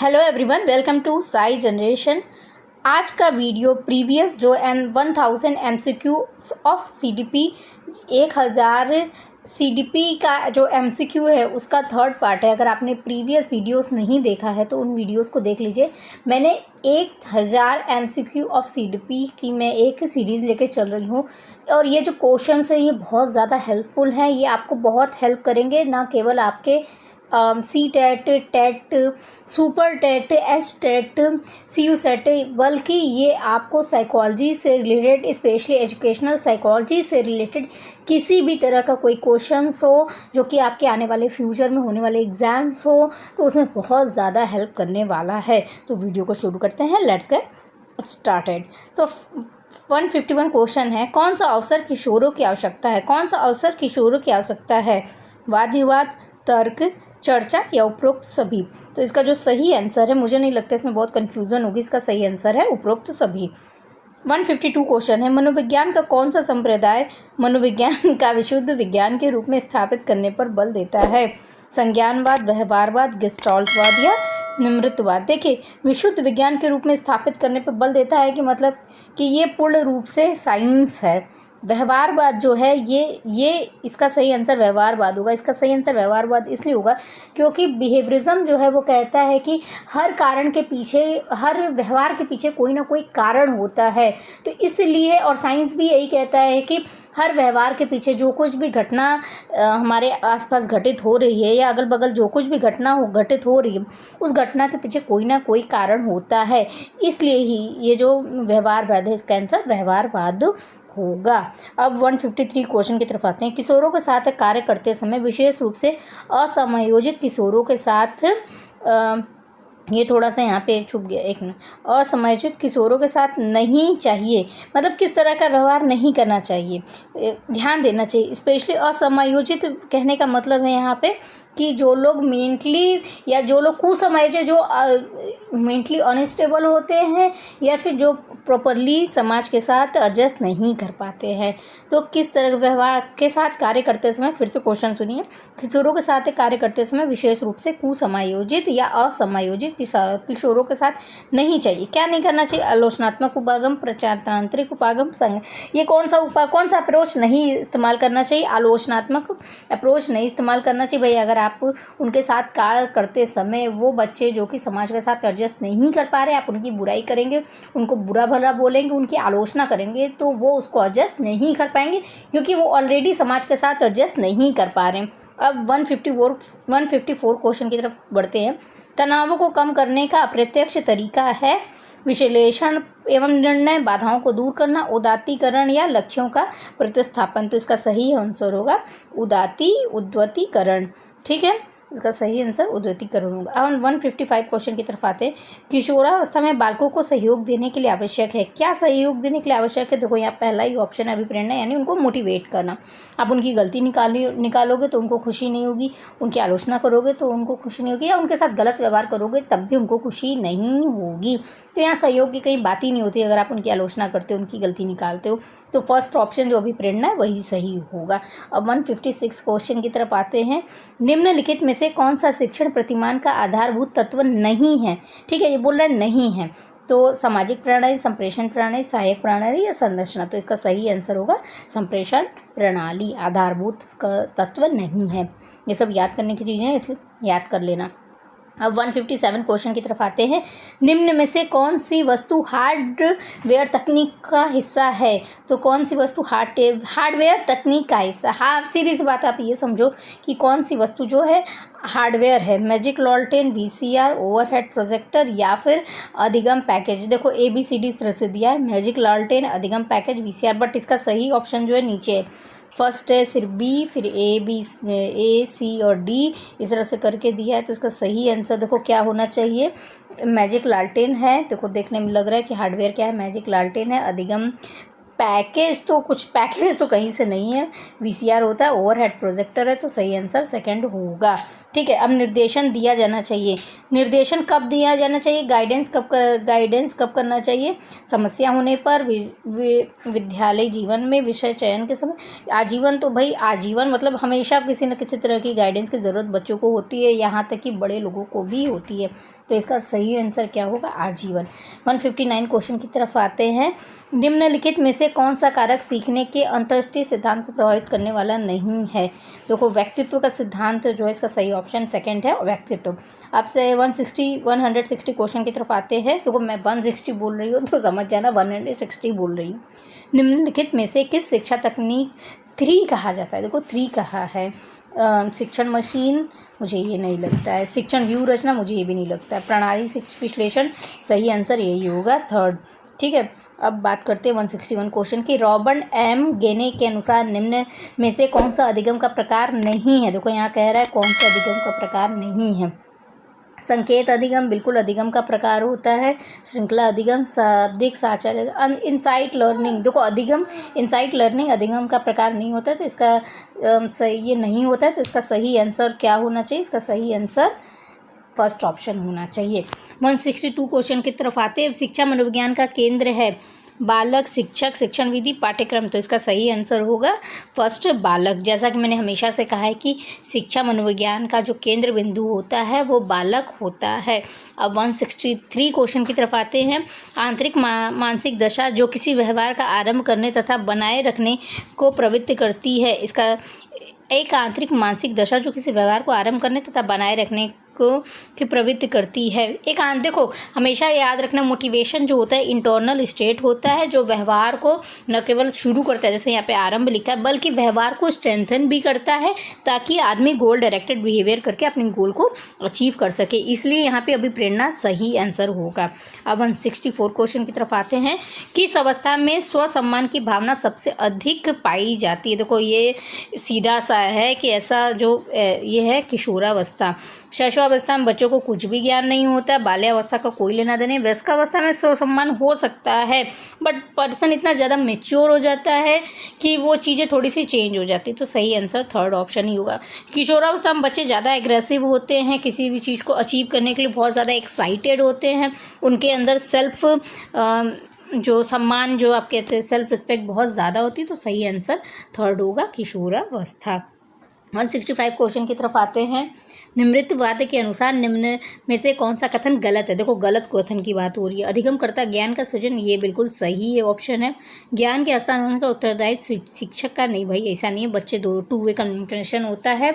Hello everyone, welcome to Sai generation. आज का video previous जो 1000 MCQ ऑफ CDP 1000 CDP का जो MCQ है उसका थर्ड पार्ट है। अगर आपने प्रीवियस वीडियोस नहीं देखा है तो उन वीडियोस को देख लीजिए। मैंने 1000 MCQ ऑफ CDP की मैं एक सीरीज़ लेके चल रही हूँ और ये जो क्वेश्चंस है ये बहुत ज़्यादा हेल्पफुल हैं। ये आपको बहुत हेल्प करेंगे, ना केवल आपके CTET, TET, super TET, HTET, CU SET, बल्कि ये आपको साइकोलॉजी से रिलेटेड, स्पेशली एजुकेशनल साइकोलॉजी से रिलेटेड किसी भी तरह का कोई क्वेश्चंस हो जो कि आपके आने वाले फ्यूचर में होने वाले एग्ज़ाम्स हो तो उसमें बहुत ज़्यादा हेल्प करने वाला है। तो वीडियो को शुरू करते हैं, लेट्स गेट स्टार्टेड। तो 151 क्वेश्चन है, कौन सा अवसर किशोरों की आवश्यकता है? कौन सा अवसर किशोरों की आवश्यकता है? वाद विवाद, तर्क, चर्चा या उपरोक्त सभी? तो इसका जो सही आंसर है, मुझे नहीं लगता इसमें बहुत कन्फ्यूज़न होगी, इसका सही आंसर है उपरोक्त सभी। 152 क्वेश्चन है, मनोविज्ञान का कौन सा संप्रदाय मनोविज्ञान का विशुद्ध विज्ञान के रूप में स्थापित करने पर बल देता है? संज्ञानवाद, व्यवहारवाद, गेस्टाल्टवाद या निमृतवाद? देखिए, विशुद्ध विज्ञान के रूप में स्थापित करने पर बल देता है कि मतलब कि ये पूर्ण रूप से साइंस है। व्यवहारवाद जो है ये इसका सही आंसर व्यवहारवाद होगा। इसका सही आंसर व्यवहारवाद इसलिए होगा क्योंकि बिहेवियरिज्म जो है वो कहता है कि हर कारण के पीछे, हर व्यवहार के पीछे कोई ना कोई कारण होता है। तो इसलिए, और साइंस भी यही कहता है कि हर व्यवहार के पीछे जो कुछ भी घटना हमारे आसपास घटित हो रही है या अगल बगल जो कुछ भी घटना घटित हो रही है उस घटना के पीछे कोई ना कोई कारण होता है। इसलिए ही ये जो व्यवहारवाद है इसका आंसर व्यवहारवाद होगा। अब 153 क्वेश्चन की तरफ आते हैं। किशोरों के साथ कार्य करते समय, विशेष रूप से असमायोजित किशोरों के साथ ये थोड़ा सा यहाँ पे छुप गया, एक मिनट। असमायोजित किशोरों के साथ नहीं चाहिए, मतलब किस तरह का व्यवहार नहीं करना चाहिए, ध्यान देना चाहिए। स्पेशली असमायोजित कहने का मतलब है यहाँ पे कि जो लोग मेंटली या जो लोग कुसमायोजित, जो मेंटली अनस्टेबल होते हैं या फिर जो प्रॉपरली समाज के साथ एडजस्ट नहीं कर पाते हैं। तो किस तरह व्यवहार के साथ कार्य करते समय, फिर से क्वेश्चन सुनिए, किशोरों के साथ कार्य करते समय विशेष रूप से कुसमायोजित या असमायोजित किशोरों के साथ नहीं चाहिए। क्या नहीं करना चाहिए? आलोचनात्मक उपागम, प्रचारतांत्रिक उपागम, संग, ये कौन सा अप्रोच नहीं इस्तेमाल करना चाहिए? आलोचनात्मक अप्रोच नहीं इस्तेमाल करना चाहिए। भाई अगर आप उनके साथ कार्य करते समय वो बच्चे जो कि समाज के साथ एडजस्ट नहीं कर पा रहे, आप उनकी बुराई करेंगे, उनको बुरा भला बोलेंगे, उनकी आलोचना करेंगे तो वो उसको एडजस्ट नहीं कर पाएंगे क्योंकि वो ऑलरेडी समाज के साथ एडजस्ट नहीं कर पा रहे हैं। अब 154 क्वेश्चन की तरफ बढ़ते हैं। तनावों को कम करने का अप्रत्यक्ष तरीका है विश्लेषण एवं निर्णय, बाधाओं को दूर करना, उदात्तीकरण या लक्ष्यों का प्रतिस्थापन। तो इसका सही आंसर होगा उद्वतीकरण। ठीक है, इसका सही आंसर उद्वतीकरण होगा। अब 155 क्वेश्चन की तरफ आते हैं। किशोरावस्था में बालकों को सहयोग देने के लिए आवश्यक है। क्या सहयोग देने के लिए आवश्यक है? देखो यहाँ पहला ही ऑप्शन है अभिप्रेरणा, यानी उनको मोटिवेट करना। आप उनकी गलती निकालोगे तो उनको खुशी नहीं होगी, उनकी आलोचना करोगे तो उनको खुशी नहीं होगी, या उनके साथ गलत व्यवहार करोगे तब भी उनको खुशी नहीं होगी। तो यहाँ सहयोग की कहीं बात ही नहीं होती अगर आप उनकी आलोचना करते हो, उनकी गलती निकालते हो। तो फर्स्ट ऑप्शन जो अभिप्रेरणा है वही सही होगा। अब 156 क्वेश्चन की तरफ आते हैं। निम्नलिखित में से कौन सा शिक्षण प्रतिमान का आधारभूत तत्व नहीं है? ठीक है, ये बोल रहा है नहीं है। तो सामाजिक प्रणाली, संप्रेषण प्रणाली, सहायक प्रणाली या संरचना? तो इसका सही आंसर होगा संप्रेषण प्रणाली, आधारभूत तत्व नहीं है। ये सब याद करने की चीज़ें हैं, इसलिए याद कर लेना। अब 157 क्वेश्चन की तरफ आते हैं। निम्न में से कौन सी वस्तु हार्डवेयर तकनीक का हिस्सा है? तो कौन सी वस्तु हार्डवेयर तकनीक का हिस्सा? हाँ, सीधी सी बात आप ये समझो कि कौन सी वस्तु जो है हार्डवेयर है। मैजिक लॉन्टेन, VCR, ओवरहेड प्रोजेक्टर या फिर अधिगम पैकेज? देखो ABCD इस तरह से दिया है, मैजिक लॉन्टेन, अधिगम पैकेज, VCR, बट इसका सही ऑप्शन जो है नीचे है। फर्स्ट है फिर B, फिर A, C और D इस तरह से करके दिया है। तो इसका सही आंसर देखो क्या होना चाहिए? मैजिक लालटेन है। देखो देखने में लग रहा है कि हार्डवेयर क्या है, मैजिक लालटेन है। अधिगम पैकेज तो कहीं से नहीं है, वीसीआर होता है, ओवरहेड प्रोजेक्टर है, तो सही आंसर सेकंड होगा। ठीक है, अब निर्देशन दिया जाना चाहिए। निर्देशन कब दिया जाना चाहिए, गाइडेंस कब करना चाहिए, समस्या होने पर, विद्यालय जीवन में, विषय चयन के समय, आजीवन। तो भाई आजीवन मतलब हमेशा किसी न किसी तरह की गाइडेंस की ज़रूरत बच्चों को होती है, यहाँ तक कि बड़े लोगों को भी होती है। तो इसका सही आंसर क्या होगा, आजीवन। 159 क्वेश्चन की तरफ आते हैं। निम्नलिखित में से कौन सा कारक सीखने के अंतर्दृष्टि सिद्धांत को प्रभावित करने वाला नहीं है। देखो व्यक्तित्व का सिद्धांत जो है इसका सही ऑप्शन सेकंड है, व्यक्तित्व। अब से 160 क्वेश्चन की तरफ आते हैं। देखो मैं 160 बोल रही हूँ तो समझ जाना 160 बोल रही हूँ। निम्नलिखित में से किस शिक्षा तकनीक 3 कहा जाता है। देखो 3 कहा है। शिक्षण मशीन, मुझे ये नहीं लगता है। शिक्षण व्यू रचना, मुझे ये भी नहीं लगता है। प्रणाली विश्लेषण, सही आंसर यही होगा, थर्ड। ठीक है, अब बात करते हैं 161 क्वेश्चन की। रॉबर्ट एम गेने के अनुसार निम्न में से कौन सा अधिगम का प्रकार नहीं है। देखो यहाँ कह रहा है कौन सा अधिगम का प्रकार नहीं है। संकेत अधिगम बिल्कुल अधिगम का प्रकार होता है। श्रृंखला अधिगम, शाब्दिक साचार्य, इनसाइट लर्निंग। देखो अधिगम, इनसाइट लर्निंग अधिगम का प्रकार नहीं होता है, तो इसका सही ये नहीं होता है, तो इसका सही आंसर क्या होना चाहिए, इसका सही आंसर फर्स्ट ऑप्शन होना चाहिए। 162 क्वेश्चन की तरफ आते हैं। शिक्षा मनोविज्ञान का केंद्र है बालक, शिक्षक, शिक्षण विधि, पाठ्यक्रम। तो इसका सही आंसर होगा फर्स्ट, बालक। जैसा कि मैंने हमेशा से कहा है कि शिक्षा मनोविज्ञान का जो केंद्र बिंदु होता है वो बालक होता है। अब 163 क्वेश्चन की तरफ आते हैं। आंतरिक मानसिक दशा जो किसी व्यवहार का आरंभ करने तथा बनाए रखने को प्रवृत्त करती है। इसका एक आंतरिक मानसिक दशा जो किसी व्यवहार को आरंभ करने तथा बनाए रखने को की प्रवृत्ति करती है। एक देखो हमेशा याद रखना, मोटिवेशन जो होता है इंटरनल स्टेट होता है जो व्यवहार को न केवल शुरू करता है, जैसे यहाँ पे आरंभ लिखा है, बल्कि व्यवहार को स्ट्रेंथन भी करता है ताकि आदमी गोल डायरेक्टेड बिहेवियर करके अपने गोल को अचीव कर सके। इसलिए यहाँ पे अभिप्रेरणा सही आंसर होगा। अब 164 क्वेश्चन की तरफ आते हैं। किस अवस्था में स्वसम्मान की भावना सबसे अधिक पाई जाती है। देखो ये सीधा सा है कि ऐसा जो ये है किशोरावस्था। शैशवावस्था में बच्चों को कुछ भी ज्ञान नहीं होता है, बाल्यावस्था का कोई लेना देना नहीं। वयस्कावस्था में स्वसम्मान हो सकता है, बट पर्सन इतना ज़्यादा मेच्योर हो जाता है कि वो चीज़ें थोड़ी सी चेंज हो जाती, तो सही आंसर थर्ड ऑप्शन ही होगा। किशोरावस्था में बच्चे ज़्यादा एग्रेसिव होते हैं, किसी भी चीज़ को अचीव करने के लिए बहुत ज़्यादा एक्साइटेड होते हैं, उनके अंदर सेल्फ जो सम्मान जो आप कहते हैं सेल्फ रिस्पेक्ट बहुत ज़्यादा होती है, तो सही आंसर थर्ड होगा किशोरावस्था। 165 क्वेश्चन की तरफ आते हैं। निम्नलिखित के अनुसार निम्न में से कौन सा कथन गलत है। देखो गलत कथन की बात हो रही है। अधिगमकर्ता ज्ञान का सृजन, ये बिल्कुल सही है ऑप्शन है। ज्ञान के हस्तांतरण का उत्तरदायित्व शिक्षक का, नहीं भाई ऐसा नहीं है। बच्चे दो टू वे कम्युनिकेशन होता है,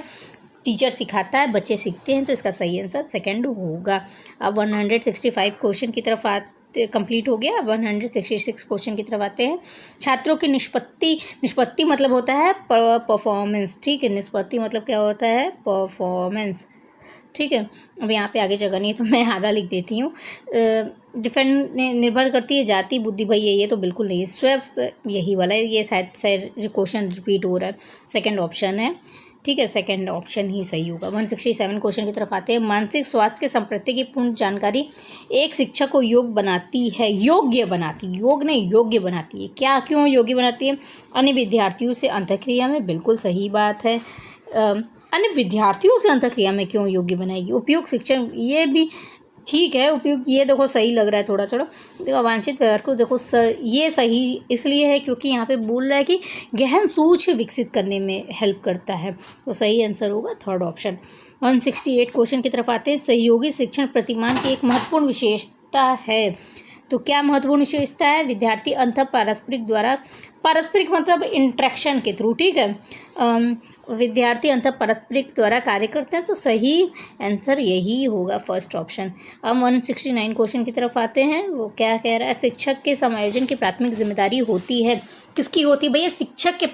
टीचर सिखाता है, बच्चे सीखते हैं, तो इसका सही आंसर सेकंड होगा। अब 165 क्वेश्चन की तरफ कंप्लीट हो गया। 166 क्वेश्चन की तरफ आते हैं। छात्रों की निष्पत्ति मतलब होता है परफॉर्मेंस। ठीक है, निष्पत्ति मतलब क्या होता है, परफॉर्मेंस। ठीक है, अब यहाँ पे आगे जगह नहीं है तो मैं आधा लिख देती हूँ। डिफेंड निर्भर करती है जाति बुद्धि, भाई ये तो बिल्कुल नहीं है। स्व यही वाला है, ये शायद क्वेश्चन रिपीट हो रहा है, सेकंड ऑप्शन है। ठीक है, सेकंड ऑप्शन ही सही होगा। 167 क्वेश्चन की तरफ आते हैं। मानसिक स्वास्थ्य के संप्रति की पूर्ण जानकारी एक शिक्षक को योग्य बनाती है, योग्य बनाती है। क्या, क्यों योग्य बनाती है। अन्य विद्यार्थियों से अंतःक्रिया में, बिल्कुल सही बात है। अन्य विद्यार्थियों से अंतःक्रिया में क्यों योग्य बनाएगी। उपयुक्त शिक्षण, ये भी ठीक है, उपयुक्त, ये देखो सही लग रहा है थोड़ा थोड़ा। देखो अवांछित व्यवहार को देखो ये सही इसलिए है क्योंकि यहाँ पे बोल रहा है कि गहन सोच विकसित करने में हेल्प करता है, तो सही आंसर होगा थर्ड ऑप्शन। 168 क्वेश्चन की तरफ आते हैं। सहयोगी शिक्षण प्रतिमान की एक महत्वपूर्ण विशेषता है, तो क्या महत्वपूर्ण विशेषता है। विद्यार्थी अंतः पारस्परिक मतलब इंट्रैक्शन के थ्रू, ठीक है, विद्यार्थी अंतः पारस्परिक द्वारा कार्य करते हैं, तो सही आंसर यही होगा फर्स्ट ऑप्शन। अब 169 क्वेश्चन की तरफ आते हैं। वो क्या कह रहा है। शिक्षक के समायोजन की प्राथमिक जिम्मेदारी होती है, किसकी होती है भैया, शिक्षक के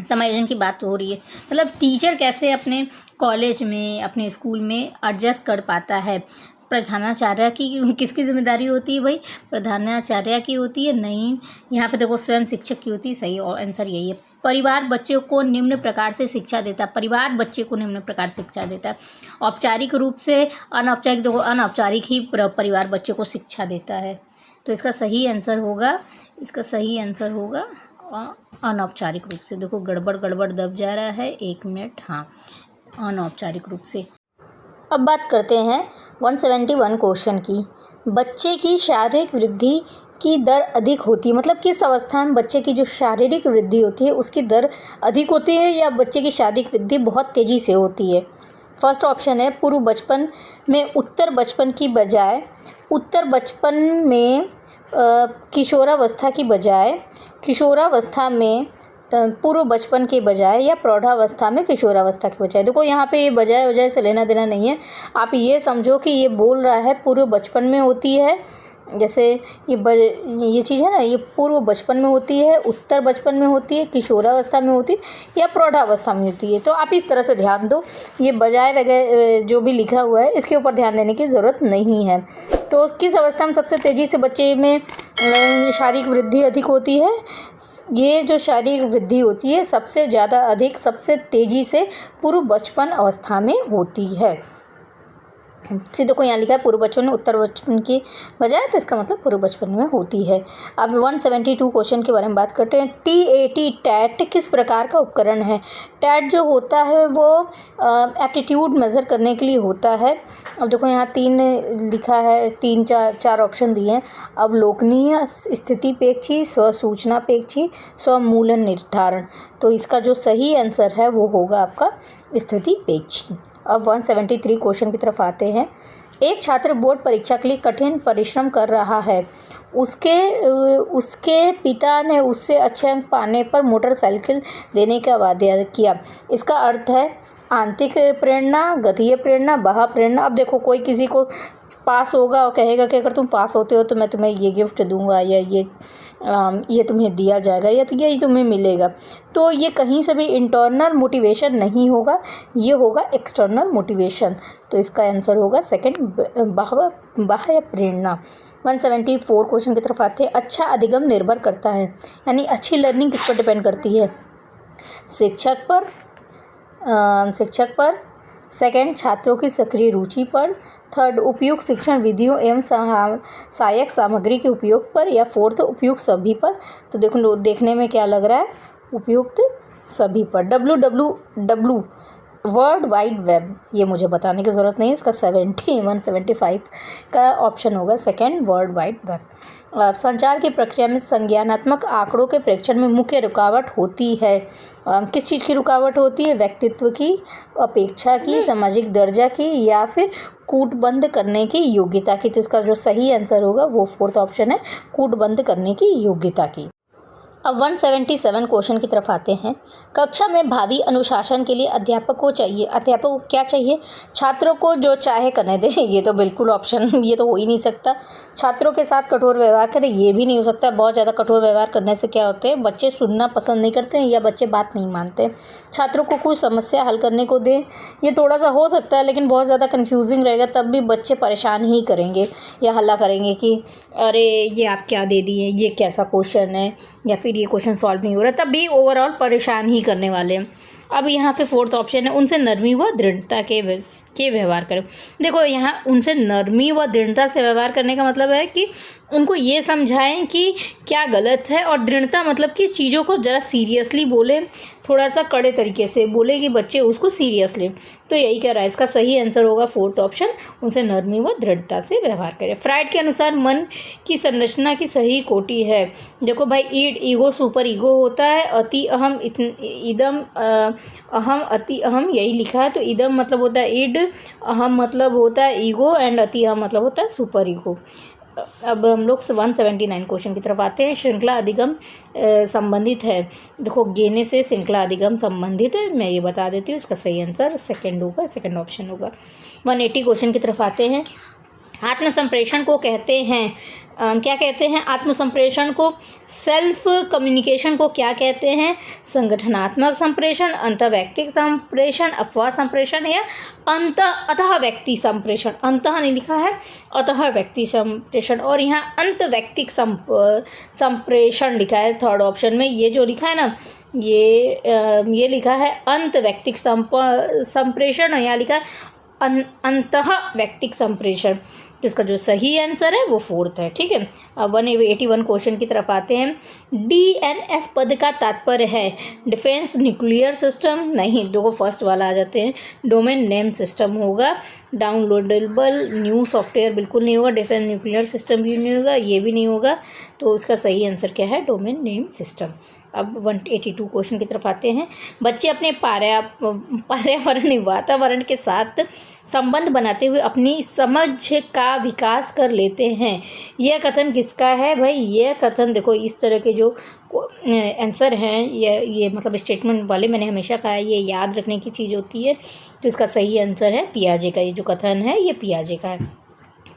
समायोजन की बात हो रही है। मतलब टीचर कैसे अपने कॉलेज में अपने स्कूल में एडजस्ट कर पाता है। प्रधानाचार्य की किसकी जिम्मेदारी होती है भाई, प्रधानाचार्य की होती है, नहीं यहाँ पे देखो स्वयं शिक्षक की होती है, सही आंसर यही है। परिवार बच्चे को निम्न प्रकार से शिक्षा देता है। औपचारिक रूप से, अनौपचारिक, देखो अनौपचारिक ही परिवार बच्चे को शिक्षा देता है, तो इसका सही आंसर होगा इसका सही आंसर होगा अनौपचारिक रूप से। देखो गड़बड़ गड़बड़ दब जा रहा है, 1 मिनट। हाँ, अनौपचारिक रूप से। अब बात करते हैं 171 क्वेश्चन की। बच्चे की शारीरिक वृद्धि की दर अधिक होती है, मतलब किस अवस्था में बच्चे की जो शारीरिक वृद्धि होती है उसकी दर अधिक होती है या बच्चे की शारीरिक वृद्धि बहुत तेज़ी से होती है। फर्स्ट ऑप्शन है पूर्व बचपन में, उत्तर बचपन की बजाय, उत्तर बचपन में किशोरावस्था की बजाय, किशोरावस्था में पूर्व बचपन के बजाय, या प्रौढ़ावस्था में किशोरावस्था के बजाय। देखो यहाँ पे ये बजाय वजाय से लेना देना नहीं है, आप ये समझो कि ये बोल रहा है पूर्व बचपन में होती है, जैसे ये चीज़ है ना, ये पूर्व बचपन में होती है, उत्तर बचपन में होती है, किशोरावस्था में होती है या प्रौढ़ावस्था में होती है। तो आप इस तरह से ध्यान दो, ये बजाय वगैरह जो भी लिखा हुआ है इसके ऊपर ध्यान देने की ज़रूरत नहीं है। तो किस अवस्था में सबसे तेज़ी से बच्चे में शारीरिक वृद्धि अधिक होती है? ये जो शारीरिक वृद्धि होती है सबसे ज़्यादा अधिक, सबसे तेज़ी से पूर्व बचपन अवस्था में होती है। सीधे को यहाँ लिखा है पूर्व बचपन में उत्तर बचपन की बजाय, तो इसका मतलब पूर्व बचपन में होती है। अब 172 क्वेश्चन के बारे में बात करते हैं। TAT टैट किस प्रकार का उपकरण है? टैट जो होता है वो एप्टीट्यूड मेज़र करने के लिए होता है। अब देखो यहाँ 3 लिखा है, 3-4 ऑप्शन दिए हैं। अवलोकनीय, स्थितिपेक्षी, स्वसूचनापेक्षी, स्वमूलन निर्धारण। तो इसका जो सही आंसर है वो होगा आपका स्थितिपेक्षी। अब 173 क्वेश्चन की तरफ आते हैं। एक छात्र बोर्ड परीक्षा के लिए कठिन परिश्रम कर रहा है, उसके पिता ने उससे अच्छे अंक पाने पर मोटरसाइकिल देने का वादा किया। इसका अर्थ है आंतरिक प्रेरणा, गतीय प्रेरणा, बाह्य प्रेरणा। अब देखो कोई किसी को पास होगा और कहेगा कि अगर तुम पास होते हो तो मैं तुम्हें ये गिफ्ट दूंगा, या ये तुम्हें दिया जाएगा, या तो ये तुम्हें मिलेगा। तो ये कहीं से भी इंटरनल मोटिवेशन नहीं होगा, ये होगा एक्सटर्नल मोटिवेशन। तो इसका आंसर होगा सेकंड, बाह्य प्रेरणा। 174 क्वेश्चन की तरफ आते हैं। अच्छा अधिगम निर्भर करता है, यानी अच्छी लर्निंग किस पर डिपेंड करती है? शिक्षक पर। सेकंड, छात्रों की सक्रिय रुचि पर। थर्ड, उपयुक्त शिक्षण विधियों एवं सहायक सामग्री के उपयोग पर। या फोर्थ, उपयुक्त सभी पर। तो देखो देखने में क्या लग रहा है, उपयुक्त सभी पर। www वर्ल्ड वाइड वेब, ये मुझे बताने की ज़रूरत नहीं है, इसका 175 का ऑप्शन होगा सेकंड, वर्ल्ड वाइड वेब। संचार की प्रक्रिया में संज्ञानात्मक आंकड़ों के प्रेक्षण में मुख्य रुकावट होती है। किस चीज़ की रुकावट होती है? व्यक्तित्व की, अपेक्षा की, सामाजिक दर्जा की, या फिर कूटबंध करने की योग्यता की। तो इसका जो सही आंसर होगा वो फोर्थ ऑप्शन है, कूटबंध करने की योग्यता की। अब 177 क्वेश्चन की तरफ आते हैं। कक्षा में भावी अनुशासन के लिए अध्यापक को क्या चाहिए? छात्रों को जो चाहे करने दे, ये तो बिल्कुल ऑप्शन, ये तो हो ही नहीं सकता। छात्रों के साथ कठोर व्यवहार करें, ये भी नहीं हो सकता। बहुत ज़्यादा कठोर व्यवहार करने से क्या होते हैं, बच्चे सुनना पसंद नहीं करते हैं या बच्चे बात नहीं मानते। छात्रों को कुछ समस्या हल करने को दें, ये थोड़ा सा हो सकता है, लेकिन बहुत ज़्यादा कन्फ्यूजिंग रहेगा, तब भी बच्चे परेशान ही करेंगे या हल्ला करेंगे कि अरे ये आप क्या दे दिए, ये कैसा क्वेश्चन है, या फिर ये क्वेश्चन सॉल्व नहीं हो रहा, तब भी ओवरऑल परेशान ही करने वाले हैं। अब यहाँ पे फोर्थ ऑप्शन है, उनसे नरमी व दृढ़ता के व्यवहार करें। देखो यहाँ उनसे नरमी व दृढ़ता से व्यवहार करने का मतलब है कि उनको ये समझाएं कि क्या गलत है, और दृढ़ता मतलब कि चीज़ों को ज़रा सीरियसली बोले, थोड़ा सा कड़े तरीके से बोले कि बच्चे उसको सीरियस लें। तो यही कह रहा है, इसका सही आंसर होगा फोर्थ ऑप्शन, उनसे नरमी व दृढ़ता से व्यवहार करें। फ्राइड के अनुसार मन की संरचना की सही कोटि है। देखो भाई, ईगो सुपर ईगो होता है, अति अहम, इदम अहम, अति अहम, यही लिखा है। तो इदम मतलब होता है इड, अहम मतलब होता है ईगो, एंड अति अहम मतलब होता है सुपर ईगो। अब हम लोग 179 क्वेश्चन की तरफ आते हैं। श्रृंखला अधिगम संबंधित है। देखो गेने से श्रृंखला अधिगम संबंधित है, मैं ये बता देती हूँ। इसका सही आंसर सेकंड होगा, सेकंड ऑप्शन होगा। 180 क्वेश्चन की तरफ आते हैं। आत्मसंप्रेषण को कहते हैं, क्या कहते हैं? आत्मसंप्रेषण को, सेल्फ कम्युनिकेशन को क्या कहते हैं? संगठनात्मक संप्रेषण, अंतःवैयक्तिक संप्रेषण, अफवाह संप्रेषण, या अतः व्यक्ति संप्रेषण। अंतः नहीं लिखा है, अतः व्यक्ति संप्रेषण, और यहाँ अंतःवैयक्तिक संप्रेषण लिखा है थर्ड ऑप्शन में। ये जो लिखा है ना, ये लिखा है अंतःवैयक्तिक संप्रेषण, और यहाँ लिखा है अंतः वैक्तिक संप्रेषण। तो इसका जो सही आंसर है वो 4th है। ठीक है, अब 181 क्वेश्चन की तरफ आते हैं। DNS पद का तात्पर्य है डिफेंस न्यूक्लियर सिस्टम, नहीं, देखो फर्स्ट वाला आ जाते हैं, डोमेन नेम सिस्टम होगा। डाउनलोडेबल न्यू सॉफ्टवेयर बिल्कुल नहीं होगा, डिफेंस न्यूक्लियर सिस्टम भी नहीं होगा, ये भी नहीं होगा। तो इसका सही आंसर क्या है? Domain name system. अब 182 क्वेश्चन की तरफ आते हैं। बच्चे अपने पर्यावरण वातावरण के साथ संबंध बनाते हुए अपनी समझ का विकास कर लेते हैं। यह कथन किसका है भाई? यह कथन देखो, इस तरह के जो आंसर हैं ये मतलब स्टेटमेंट वाले, मैंने हमेशा कहा है ये याद रखने की चीज़ होती है। तो इसका सही आंसर है पियाजे का। ये जो कथन है ये पियाजे का है।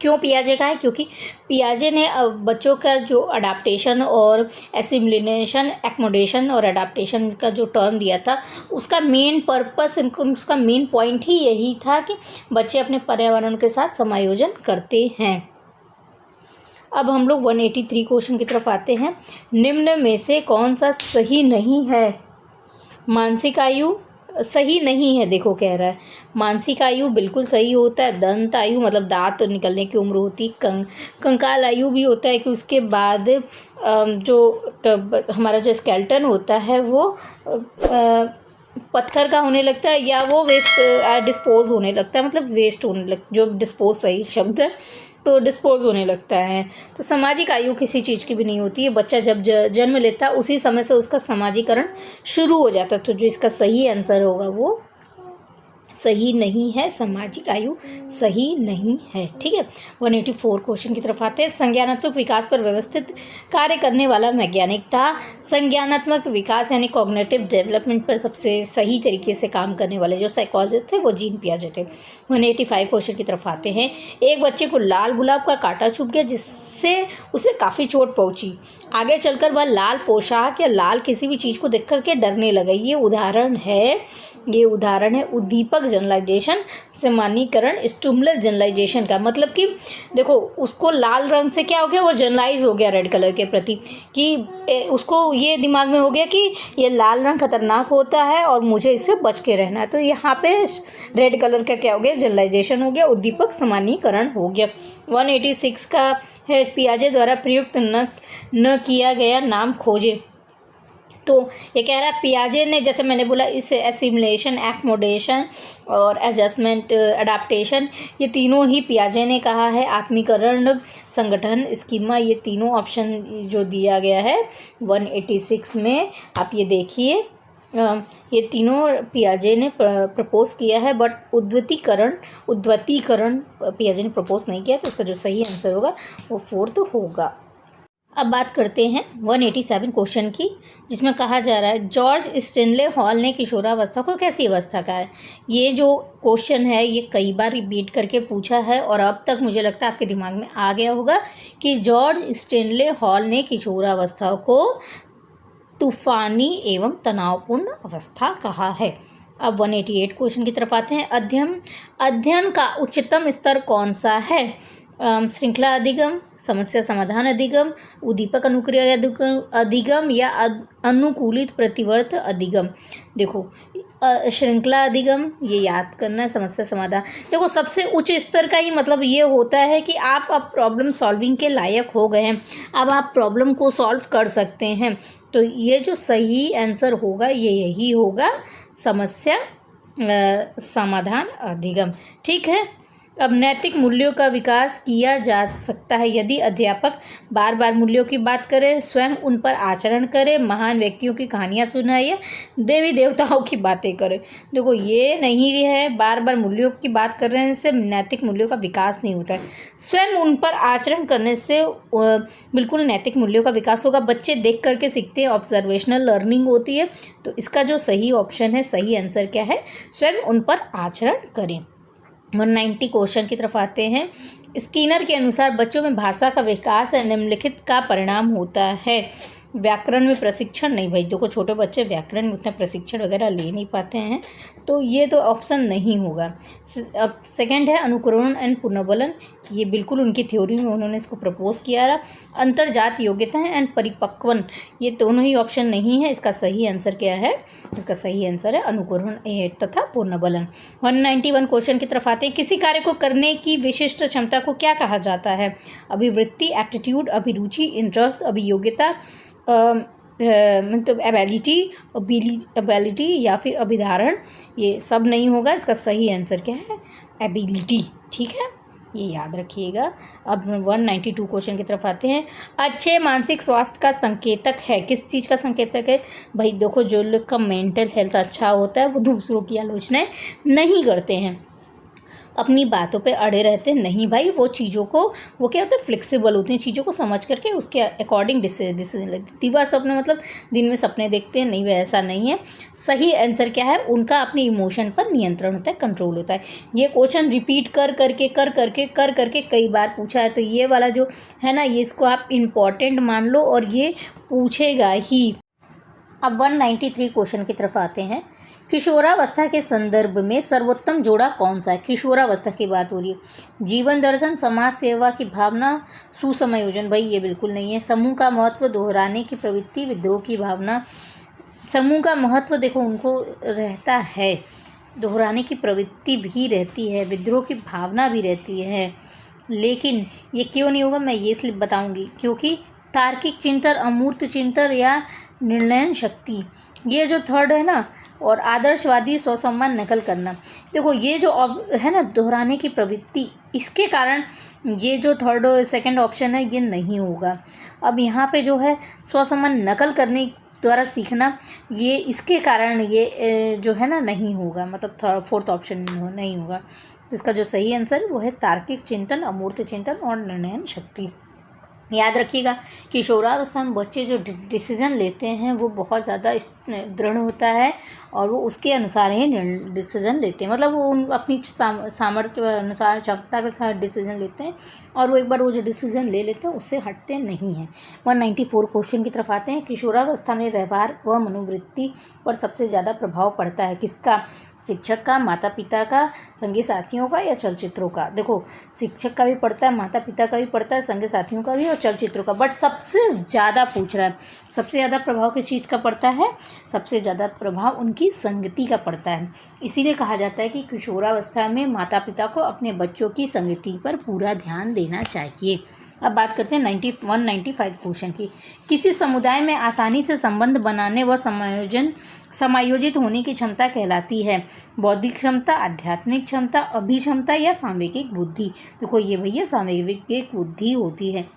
क्यों पियाजे का है? क्योंकि पियाजे ने बच्चों का जो अडाप्टेशन और एसिमिलेशन, एक्मोडेशन और अडाप्टेशन का जो टर्म दिया था, उसका मेन पर्पस, उसका मेन पॉइंट ही यही था कि बच्चे अपने पर्यावरण के साथ समायोजन करते हैं। अब हम लोग 183 क्वेश्चन की तरफ आते हैं। निम्न में से कौन सा सही नहीं है? मानसिक आयु सही नहीं है, देखो कह रहा है मानसिक आयु बिल्कुल सही होता है। दंत आयु मतलब दांत निकलने की उम्र होती है। कंकाल आयु भी होता है कि उसके बाद जो हमारा जो स्केलेटन होता है वो पत्थर का होने लगता है, या वो वेस्ट डिस्पोज होने लगता है, मतलब वेस्ट होने जो डिस्पोज सही शब्द है, तो डिस्पोज होने लगता है। तो सामाजिक आयु किसी चीज़ की भी नहीं होती है। बच्चा जब जन्म लेता है उसी समय से उसका सामाजिकरण शुरू हो जाता है। तो जो इसका सही आंसर होगा वो सही नहीं है, सामाजिक आयु सही नहीं है। ठीक है, 184 क्वेश्चन की तरफ आते हैं। संज्ञानात्मक विकास पर व्यवस्थित कार्य करने वाला वैज्ञानिक था। संज्ञानात्मक विकास यानी कॉग्निटिव डेवलपमेंट पर सबसे सही तरीके से काम करने वाले जो साइकोलॉजिस्ट थे वो जीन पियाजे थे। 185 क्वेश्चन की तरफ आते हैं। एक बच्चे को लाल गुलाब का कांटा चुभ गया जिससे उसे काफ़ी चोट पहुंची। आगे चलकर वह लाल पोशाक या लाल किसी भी चीज़ को देख करके डरने लगा। ये उदाहरण है उद्दीपक जनरलाइजेशन, सामान्यीकरण, स्टिमुलस जनरलाइजेशन का। मतलब कि देखो उसको लाल रंग से क्या हो गया, वो जनरलाइज हो गया रेड कलर के प्रति, कि उसको ये दिमाग में हो गया कि ये लाल रंग खतरनाक होता है और मुझे इससे बच के रहना है। तो यहाँ पे रेड कलर का क्या हो गया, जनरलाइजेशन हो गया, उद्दीपक सामान्यीकरण हो गया। 186 का है पियाजे द्वारा प्रयुक्त न किया गया नाम खोजे। तो ये कह रहा है पियाजे ने, जैसे मैंने बोला, इस एसिमिलेशन, एक्मोडेशन और एडजस्टमेंट, अडाप्टेशन, ये तीनों ही पियाजे ने कहा है। आत्मीकरण, संगठन, स्कीमा, ये तीनों ऑप्शन जो दिया गया है 186 में, आप ये देखिए, ये तीनों पियाजे ने प्रपोज किया है। बट उद्वतीकरण पियाजे ने प्रपोज नहीं किया। तो इसका जो सही आंसर होगा वो 4th होगा। अब बात करते हैं 187 क्वेश्चन की, जिसमें कहा जा रहा है जॉर्ज स्टेनले हॉल ने किशोरावस्था को कैसी अवस्था कहा है। ये जो क्वेश्चन है ये कई बार रिपीट करके पूछा है और अब तक मुझे लगता है आपके दिमाग में आ गया होगा कि जॉर्ज स्टेनले हॉल ने किशोरावस्था को तूफानी एवं तनावपूर्ण अवस्था कहा है। अब 188 क्वेश्चन की तरफ आते हैं। अध्ययन का उच्चतम स्तर कौन सा है? श्रृंखला अधिगम, समस्या समाधान अधिगम, उद्दीपक अनुक्रिया अधिगम या अनुकूलित प्रतिवर्त अधिगम। देखो श्रृंखला अधिगम ये याद करना है, समस्या समाधान देखो सबसे उच्च स्तर का ही मतलब ये होता है कि आप अब प्रॉब्लम सॉल्विंग के लायक हो गए हैं, अब आप प्रॉब्लम को सॉल्व कर सकते हैं। तो ये जो सही आंसर होगा ये यही होगा, समस्या समाधान अधिगम। ठीक है, अब नैतिक मूल्यों का विकास किया जा सकता है यदि अध्यापक बार बार मूल्यों की बात करे, स्वयं उन पर आचरण करे, महान व्यक्तियों की कहानियाँ सुनाए, देवी देवताओं की बातें करे। देखो ये नहीं है, बार बार मूल्यों की बात करने से नैतिक मूल्यों का विकास नहीं होता है, स्वयं उन पर आचरण करने से बिल्कुल नैतिक मूल्यों का विकास होगा। बच्चे देख करके सीखते हैं, ऑब्जर्वेशनल लर्निंग होती है। तो इसका जो सही ऑप्शन है, सही आंसर क्या है, स्वयं उन पर आचरण करें। 190 क्वेश्चन की तरफ आते हैं। स्किनर के अनुसार बच्चों में भाषा का विकास निम्नलिखित का परिणाम होता है। व्याकरण में प्रशिक्षण नहीं भाई, देखो छोटे बच्चे व्याकरण में उतना प्रशिक्षण वगैरह ले नहीं पाते हैं। तो ये तो ऑप्शन नहीं होगा। अब सेकंड है अनुकरण एंड पुनर्बलन, ये बिल्कुल उनकी थ्योरी में उन्होंने इसको प्रपोज किया रहा। अंतर्जात योग्यता है एंड परिपक्वन, ये दोनों ही ऑप्शन नहीं है। इसका सही आंसर क्या है? इसका सही आंसर है अनुकरण तथा पुनर्बलन। 191 क्वेश्चन की तरफ आते हैं। किसी कार्य को करने की विशिष्ट क्षमता को क्या कहा जाता है? अभिवृत्ति, एप्टीट्यूड, अभिरुचि, इंटरेस्ट, अभियोग्यता, मतलब एबिलिटी या फिर अभिधारण, ये सब नहीं होगा। इसका सही आंसर क्या है? एबिलिटी। ठीक है, ये याद रखिएगा। अब 192 क्वेश्चन की तरफ आते हैं। अच्छे मानसिक स्वास्थ्य का संकेतक है, किस चीज़ का संकेतक है? भाई देखो, जो लोग का मेंटल हेल्थ अच्छा होता है वो दूसरों की आलोचनाएं नहीं करते हैं, अपनी बातों पे अड़े रहते नहीं भाई। वो चीज़ों को, वो क्या होता है, फ्लेक्सिबल होती हैं, चीज़ों को समझ करके उसके अकॉर्डिंग डिसीजन लेते हैं। दिवा सपने मतलब दिन में सपने देखते हैं, नहीं वह ऐसा नहीं है। सही आंसर क्या है? उनका अपने इमोशन पर नियंत्रण होता है, कंट्रोल होता है। ये क्वेश्चन रिपीट कर करके कई बार पूछा है, तो ये वाला जो है ना, ये इसको आप इम्पॉर्टेंट मान लो और ये पूछेगा ही। अब 193 क्वेश्चन की तरफ आते हैं। किशोरावस्था के संदर्भ में सर्वोत्तम जोड़ा कौन सा है? किशोरावस्था की बात हो रही है। जीवन दर्शन, समाज सेवा की भावना, सुसमायोजन, भाई ये बिल्कुल नहीं है। समूह का महत्व, दोहराने की प्रवृत्ति, विद्रोह की भावना। समूह का महत्व देखो उनको रहता है, दोहराने की प्रवृत्ति भी रहती है, विद्रोह की भावना भी रहती है, लेकिन ये क्यों नहीं होगा मैं ये इसलिए बताऊंगी क्योंकि तार्किक चिंतन, अमूर्त चिंतन या निर्णय शक्ति, ये जो थर्ड है ना, और आदर्शवादी, स्वसम्मान, नकल करना, देखो ये जो है ना दोहराने की प्रवृत्ति, इसके कारण ये जो थर्ड और सेकंड ऑप्शन है ये नहीं होगा। अब यहाँ पे जो है स्वसम्मान नकल करने द्वारा सीखना, ये इसके कारण ये जो है ना नहीं होगा, मतलब थर्ड फोर्थ ऑप्शन नहीं होगा। तो इसका जो सही आंसर है वो है तार्किक चिंतन, अमूर्त चिंतन और निर्णय शक्ति। याद रखिएगा, किशोरावस्था में बच्चे जो डिसीजन लेते हैं वो बहुत ज़्यादा दृढ़ होता है और वो उसके अनुसार ही डिसीजन लेते हैं, मतलब वो अपनी सामर्थ्य के अनुसार, क्षमता के साथ डिसीजन लेते हैं और वो एक बार वो जो डिसीजन ले लेते हैं उससे हटते नहीं हैं। 194 क्वेश्चन की तरफ आते हैं। किशोरावस्था में व्यवहार व मनोवृत्ति पर सबसे ज़्यादा प्रभाव पड़ता है किसका? शिक्षक का, माता पिता का, संगी साथियों का या चलचित्रों का? देखो शिक्षक का भी पड़ता है, माता पिता का भी पड़ता है, संगी साथियों का भी और चलचित्रों का, बट सबसे ज़्यादा पूछ रहा है सबसे ज़्यादा प्रभाव किस चीज़ का पड़ता है? सबसे ज़्यादा प्रभाव उनकी संगति का पड़ता है। इसीलिए कहा जाता है कि किशोरावस्था में माता पिता को अपने बच्चों की संगति पर पूरा ध्यान देना चाहिए। अब बात करते हैं 195 क्वेश्चन की। किसी समुदाय में आसानी से संबंध बनाने व समायोजित होने की क्षमता कहलाती है? बौद्धिक क्षमता, आध्यात्मिक क्षमता, अभिक्षमता या सामवेगिक बुद्धि? देखो ये भैया सामवेगिक बुद्धि होती है।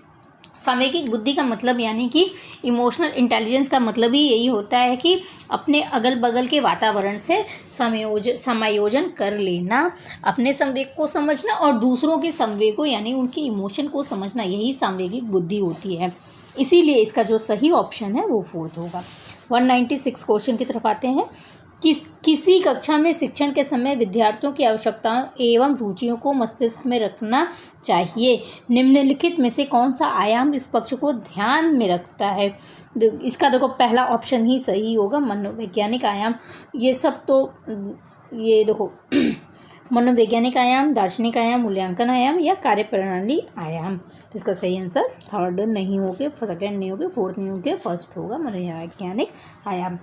सामवेगिक बुद्धि का मतलब यानी कि इमोशनल इंटेलिजेंस का मतलब ही यही होता है कि अपने अगल बगल के वातावरण से समायोजन कर लेना, अपने संवेग को समझना और दूसरों के संवेगों यानी उनकी इमोशन को समझना, यही सामवेगिक बुद्धि होती है। इसीलिए इसका जो सही ऑप्शन है वो फोर्थ होगा। 196 क्वेश्चन की तरफ आते हैं। किसी कक्षा में शिक्षण के समय विद्यार्थियों की आवश्यकताओं एवं रुचियों को मस्तिष्क में रखना चाहिए? निम्नलिखित में से कौन सा आयाम इस पक्ष को ध्यान में रखता है? इसका देखो पहला ऑप्शन ही सही होगा, मनोवैज्ञानिक आयाम। ये सब तो ये देखो मनोवैज्ञानिक आयाम, दार्शनिक आयाम, मूल्यांकन आयाम या कार्यप्रणाली आयाम। तो इसका सही आंसर थर्ड नहीं होगे, सेकंड नहीं होगे, फोर्थ नहीं होगे, फर्स्ट होगा मनोवैज्ञानिक आयाम।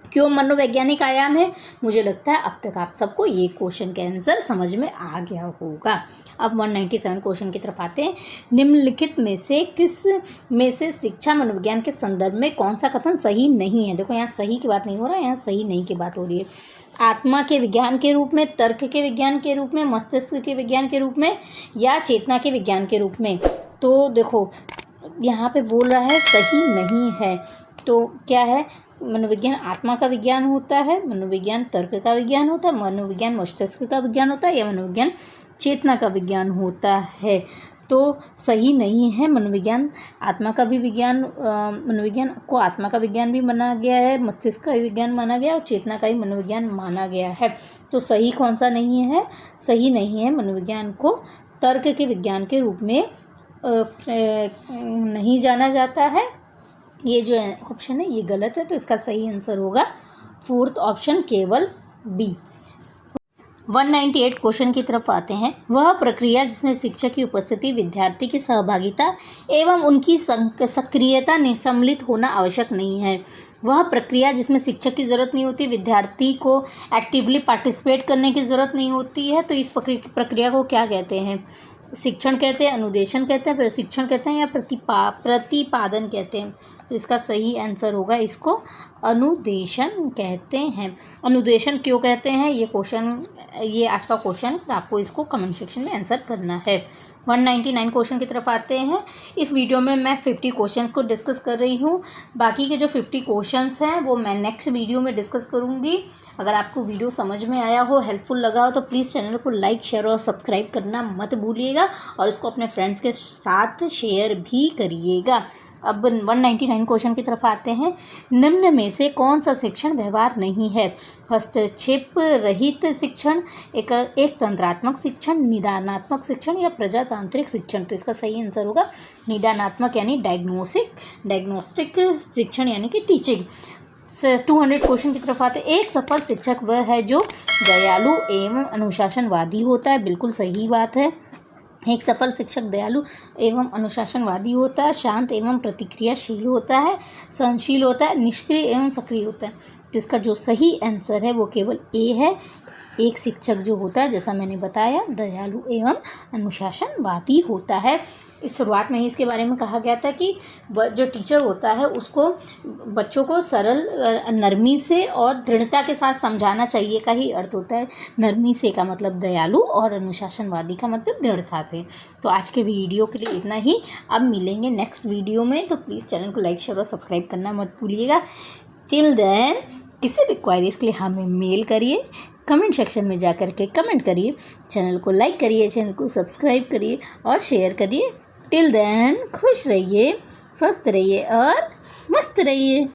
क्यों मनोवैज्ञानिक आयाम है? मुझे लगता है अब तक आप सबको ये क्वेश्चन का आंसर समझ में आ गया होगा। अब 197 क्वेश्चन की तरफ आते हैं। निम्नलिखित में से किस में से शिक्षा मनोविज्ञान के संदर्भ में कौन सा कथन सही नहीं है? देखो यहाँ सही की बात नहीं हो रहा है, यहाँ सही नहीं की बात हो रही है। आत्मा के विज्ञान के रूप में, तर्क के विज्ञान के रूप में, मस्तिष्क के विज्ञान के रूप में या चेतना के विज्ञान के रूप में? तो देखो यहाँ पे बोल रहा है सही नहीं है, तो क्या है? मनोविज्ञान आत्मा का विज्ञान होता है, मनोविज्ञान तर्क का विज्ञान होता है, मनोविज्ञान मस्तिष्क का विज्ञान होता है या मनोविज्ञान चेतना का विज्ञान होता है? तो सही नहीं है। मनोविज्ञान आत्मा का भी विज्ञान, मनोविज्ञान को आत्मा का विज्ञान भी माना गया है, मस्तिष्क का विज्ञान माना गया और चेतना का ही मनोविज्ञान माना गया है। तो सही कौन सा नहीं है? सही नहीं है मनोविज्ञान को तर्क के विज्ञान के रूप में नहीं जाना जाता है। ये जो ऑप्शन है ये गलत है, तो इसका सही आंसर होगा फोर्थ ऑप्शन, केवल बी। 198 क्वेश्चन की तरफ आते हैं। वह प्रक्रिया जिसमें शिक्षक की उपस्थिति, विद्यार्थी की सहभागिता एवं उनकी सक्रियता में सम्मिलित होना आवश्यक नहीं है। वह प्रक्रिया जिसमें शिक्षक की ज़रूरत नहीं होती, विद्यार्थी को एक्टिवली पार्टिसिपेट करने की ज़रूरत नहीं होती है, तो इस प्रक्रिया को क्या कहते हैं? शिक्षण कहते हैं, अनुदेशन कहते हैं, प्रशिक्षण कहते हैं या प्रतिपादन कहते हैं। तो इसका सही आंसर होगा, इसको अनुदेशन कहते हैं। अनुदेशन क्यों कहते हैं, ये आज का क्वेश्चन, आपको इसको कमेंट सेक्शन में आंसर करना है। 199 क्वेश्चन की तरफ आते हैं। इस वीडियो में मैं 50 क्वेश्चंस को डिस्कस कर रही हूँ। बाकी के जो 50 क्वेश्चंस हैं वो मैं नेक्स्ट वीडियो में डिस्कस करूँगी। अगर आपको वीडियो समझ में आया हो, हेल्पफुल लगा हो, तो प्लीज़ चैनल को लाइक, शेयर और सब्सक्राइब करना मत भूलिएगा और इसको अपने फ्रेंड्स के साथ शेयर भी करिएगा। अब 199 क्वेश्चन की तरफ आते हैं। निम्न में से कौन सा शिक्षण व्यवहार नहीं है? हस्तक्षेप रहित शिक्षण, एक तंत्रात्मक शिक्षण, निदानात्मक शिक्षण या प्रजातांत्रिक शिक्षण। तो इसका सही आंसर होगा निदानात्मक यानी डायग्नोस्टिक शिक्षण यानी कि टीचिंग। 200 क्वेश्चन की तरफ आते हैं। एक सफल शिक्षक वह है जो दयालु एवं अनुशासनवादी होता है। बिल्कुल सही बात है। एक सफल शिक्षक दयालु एवं अनुशासनवादी होता है, शांत एवं प्रतिक्रियाशील होता है, सहनशील होता है, निष्क्रिय एवं सक्रिय होता है। तो इसका जो सही आंसर है वो केवल ए है। एक शिक्षक जो होता है, जैसा मैंने बताया, दयालु एवं अनुशासनवादी होता है। इस शुरुआत में ही इसके बारे में कहा गया था कि जो टीचर होता है उसको बच्चों को सरल, नरमी से और दृढ़ता के साथ समझाना चाहिए का ही अर्थ होता है। नरमी से का मतलब दयालु और अनुशासनवादी का मतलब दृढ़ता से। तो आज के वीडियो के लिए इतना ही। अब मिलेंगे नेक्स्ट वीडियो में, तो प्लीज़ चैनल को लाइक, शेयर और सब्सक्राइब करना मत भूलिएगा। टिल देन, किसी भी क्वेरीज के लिए हमें मेल करिए, कमेंट सेक्शन में जाकर के कमेंट करिए, चैनल को लाइक करिए, चैनल को सब्सक्राइब करिए और शेयर करिए। टिल देन, खुश रहिए, स्वस्थ रहिए और मस्त रहिए।